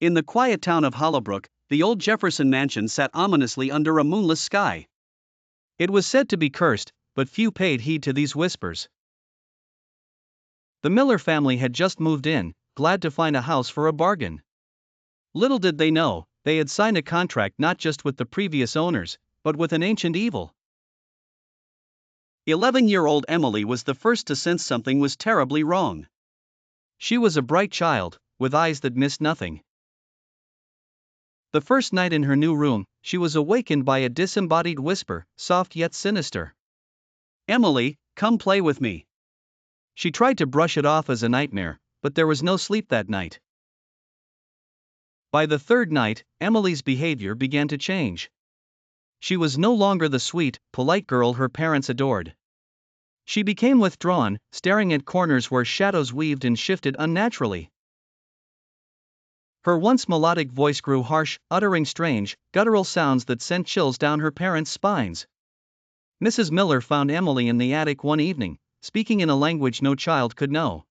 In the quiet town of Hollowbrook, the old Jefferson Mansion sat ominously under a moonless sky. It was said to be cursed, but few paid heed to these whispers. The Miller family had just moved in, glad to find a house for a bargain. Little did they know, they had signed a contract not just with the previous owners, but with an ancient evil. 11-year-old Emily was the first to sense something was terribly wrong. She was a bright child, with eyes that missed nothing. The first night in her new room, she was awakened by a disembodied whisper, soft yet sinister. "Emily, come play with me." She tried to brush it off as a nightmare, but there was no sleep that night. By the third night, Emily's behavior began to change. She was no longer the sweet, polite girl her parents adored. She became withdrawn, staring at corners where shadows weaved and shifted unnaturally. Her once melodic voice grew harsh, uttering strange, guttural sounds that sent chills down her parents' spines. Mrs. Miller found Emily in the attic one evening, speaking in a language no child could know.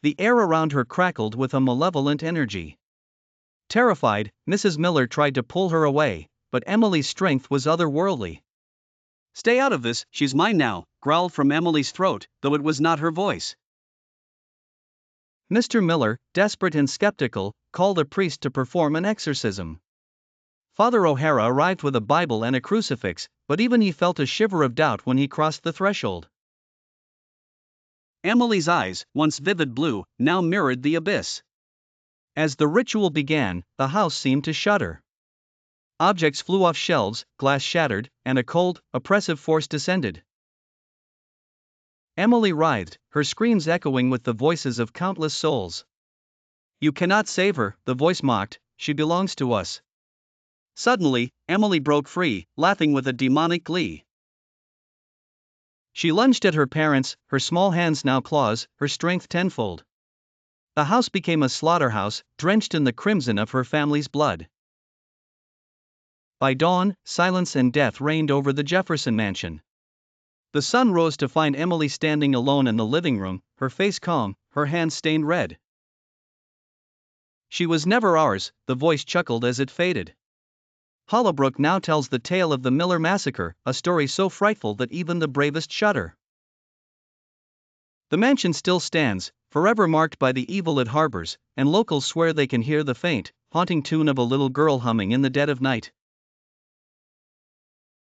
The air around her crackled with a malevolent energy. Terrified, Mrs. Miller tried to pull her away, but Emily's strength was otherworldly. "Stay out of this, she's mine now," growled from Emily's throat, though it was not her voice. Mr. Miller, desperate and skeptical, called a priest to perform an exorcism. Father O'Hara arrived with a Bible and a crucifix, but even he felt a shiver of doubt when he crossed the threshold. Emily's eyes, once vivid blue, now mirrored the abyss. As the ritual began, the house seemed to shudder. Objects flew off shelves, glass shattered, and a cold, oppressive force descended. Emily writhed, her screams echoing with the voices of countless souls. "You cannot save her," the voice mocked, "she belongs to us." Suddenly, Emily broke free, laughing with a demonic glee. She lunged at her parents, her small hands now claws, her strength tenfold. The house became a slaughterhouse, drenched in the crimson of her family's blood. By dawn, silence and death reigned over the Jefferson Mansion. The sun rose to find Emily standing alone in the living room, her face calm, her hands stained red. "She was never ours," the voice chuckled as it faded. Hollowbrook now tells the tale of the Miller massacre, a story so frightful that even the bravest shudder. The mansion still stands, forever marked by the evil it harbors, and locals swear they can hear the faint, haunting tune of a little girl humming in the dead of night.